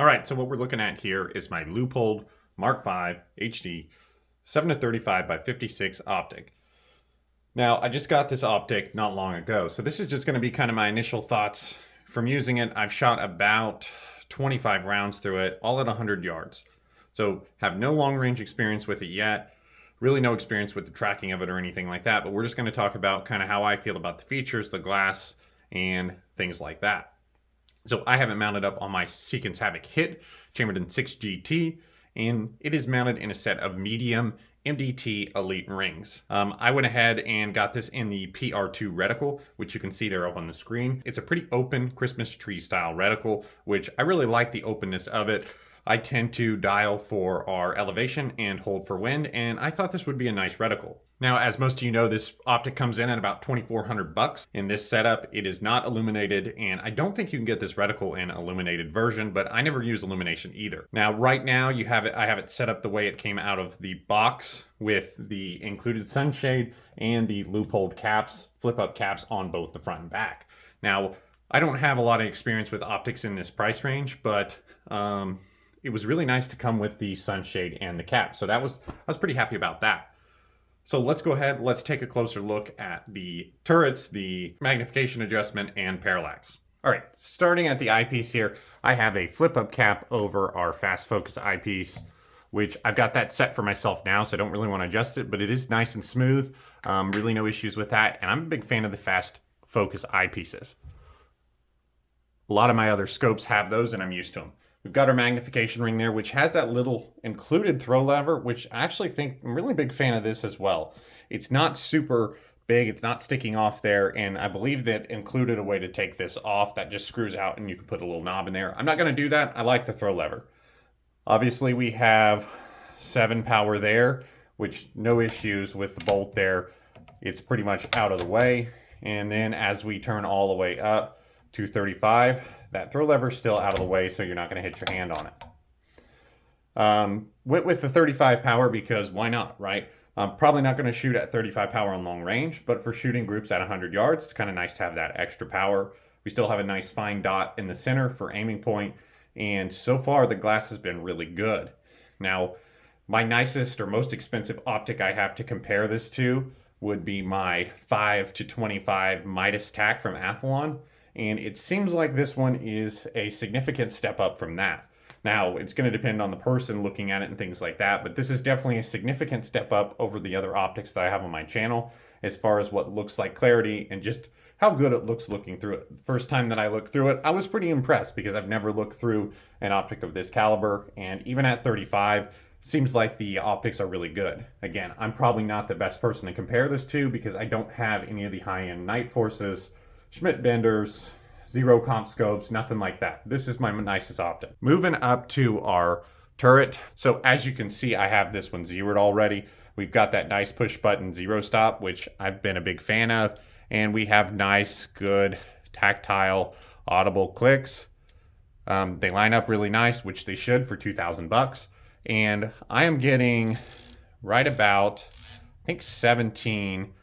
All right, so what we're looking at here is my Leupold Mark 5 HD 7-35 by 56 optic. Now, I just got this optic not long ago, so this is just going to be kind of my initial thoughts from using it. I've shot about 25 rounds through it, all at 100 yards. So have no long range experience with it yet, really no experience with the tracking of it or anything like that, but we're just going to talk about kind of how I feel about the features, the glass, and things like that. So I have it mounted up on my Sequence Havoc Hit, chambered in 6GT, and it is mounted in a set of medium MDT Elite rings. I went ahead and got this in the PR-2 Reticle, which you can see there up on the screen. It's a pretty open Christmas tree style reticle, which I really like the openness of it. I tend to dial for our elevation and hold for wind, and I thought this would be a nice reticle. Now, as most of you know, this optic comes in at about $2,400. In this setup, it is not illuminated, and I don't think you can get this reticle in illuminated version, but I never use illumination either. Now, right now, I have it set up the way it came out of the box with the included sunshade and the Leupold caps, flip-up caps on both the front and back. Now, I don't have a lot of experience with optics in this price range, but it was really nice to come with the sunshade and the cap. So I was pretty happy about that. So let's go ahead, let's take a closer look at the turrets, the magnification adjustment, and parallax. All right, starting at the eyepiece here, I have a flip-up cap over our fast focus eyepiece, which I've got that set for myself now, so I don't really want to adjust it, but it is nice and smooth. Really no issues with that, and I'm a big fan of the fast focus eyepieces. A lot of my other scopes have those, and I'm used to them. We've got our magnification ring there, which has that little included throw lever, which I actually think I'm really a big fan of this as well. It's not super big, it's not sticking off there, and I believe that included a way to take this off that just screws out and you can put a little knob in there. I'm not going to do that. I like the throw lever. Obviously, we have 7 power there, which no issues with the bolt there. It's pretty much out of the way. And then as we turn all the way up to 35, that throw lever is still out of the way, so you're not going to hit your hand on it. Went with the 35 power because why not, right? I'm probably not going to shoot at 35 power on long range, but for shooting groups at 100 yards, it's kind of nice to have that extra power. We still have a nice fine dot in the center for aiming point, and so far the glass has been really good. Now, my nicest or most expensive optic I have to compare this to would be my 5-25 Midas Tac from Athlon. And it seems like this one is a significant step up from that. Now, it's going to depend on the person looking at it and things like that, but this is definitely a significant step up over the other optics that I have on my channel as far as what looks like clarity and just how good it looks looking through it. The first time that I looked through it, I was pretty impressed because I've never looked through an optic of this caliber, and even at 35, seems like the optics are really good. Again, I'm probably not the best person to compare this to because I don't have any of the high-end Night Forces, Schmidt benders, zero comp scopes, nothing like that. This is my nicest optic. Moving up to our turret. So as you can see, I have this one zeroed already. We've got that nice push button zero stop, which I've been a big fan of. And we have nice, good, tactile, audible clicks. They line up really nice, which they should for $2,000. And I am getting right about, I think 17,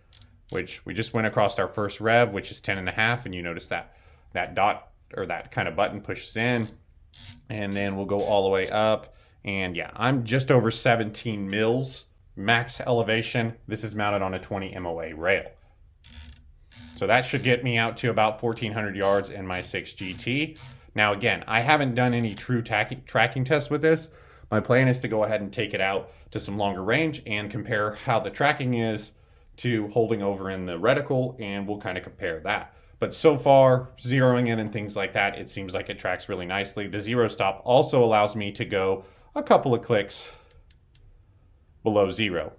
which we just went across our first rev, which is 10.5, and you notice that dot or that kind of button pushes in, and then we'll go all the way up, and yeah, I'm just over 17 mils max elevation. This is mounted on a 20 MOA rail, so that should get me out to about 1,400 yards in my 6GT. Now again, I haven't done any true tracking tests with this. My plan is to go ahead and take it out to some longer range and compare how the tracking is to holding over in the reticle, and we'll kind of compare that. But so far, zeroing in and things like that, it seems like it tracks really nicely. The zero stop also allows me to go a couple of clicks below zero.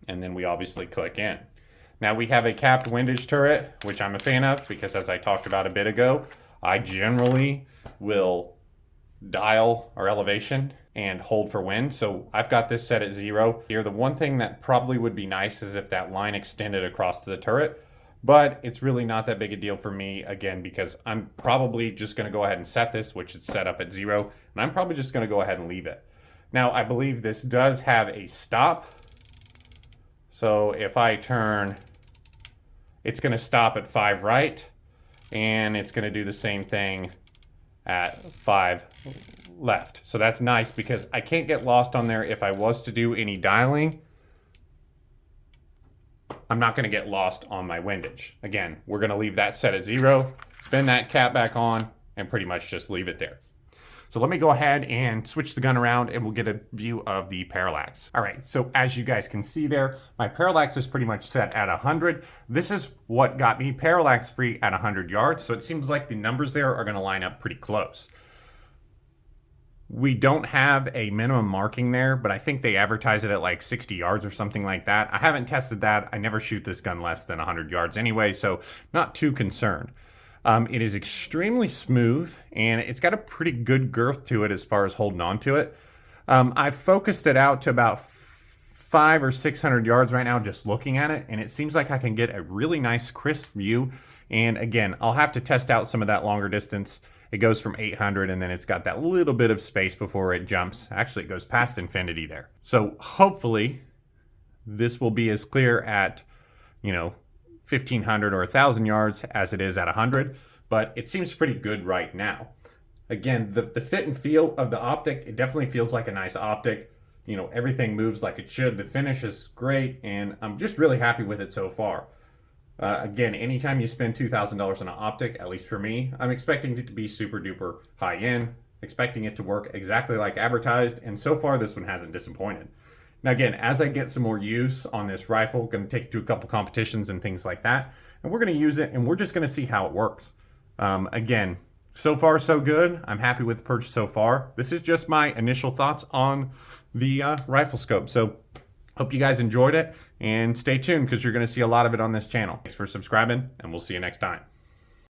And then we obviously click in. Now we have a capped windage turret, which I'm a fan of because as I talked about a bit ago, I generally will dial our elevation and hold for wind. So I've got this set at 0 here. The one thing that probably would be nice is if that line extended across to the turret, but it's really not that big a deal for me, again, because I'm probably just going to go ahead and set this, which is set up at 0, and I'm probably just going to go ahead and leave it. Now, I believe this does have a stop. So if I turn, it's going to stop at 5 right, and it's going to do the same thing at 5 left. So that's nice because I can't get lost on there. If I was to do any dialing, I'm not going to get lost on my windage. Again, we're going to leave that set at 0, spin that cap back on, and pretty much just leave it there. So let me go ahead and switch the gun around and we'll get a view of the parallax. All right, so as you guys can see there, my parallax is pretty much set at 100. This is what got me parallax free at 100 yards. So it seems like the numbers there are gonna line up pretty close. We don't have a minimum marking there, but I think they advertise it at like 60 yards or something like that. I haven't tested that. I never shoot this gun less than 100 yards anyway, so not too concerned. It is extremely smooth and it's got a pretty good girth to it as far as holding on to it. I've focused it out to about 500 or 600 yards right now just looking at it, and it seems like I can get a really nice crisp view. And again, I'll have to test out some of that longer distance. It goes from 800 and then it's got that little bit of space before it jumps. Actually, it goes past infinity there. So hopefully this will be as clear at, 1,500 or 1,000 yards as it is at 100, but it seems pretty good right now. Again, the fit and feel of the optic, it definitely feels like a nice optic. Everything moves like it should. The finish is great, and I'm just really happy with it so far. Again, anytime you spend $2,000 on an optic, at least for me, I'm expecting it to be super duper high end, expecting it to work exactly like advertised, and so far this one hasn't disappointed. Now again, as I get some more use on this rifle, going to take it to a couple competitions and things like that, and we're going to use it and we're just going to see how it works. Again, so far so good. I'm happy with the purchase so far. This is just my initial thoughts on the rifle scope. So hope you guys enjoyed it and stay tuned because you're going to see a lot of it on this channel. Thanks for subscribing and we'll see you next time.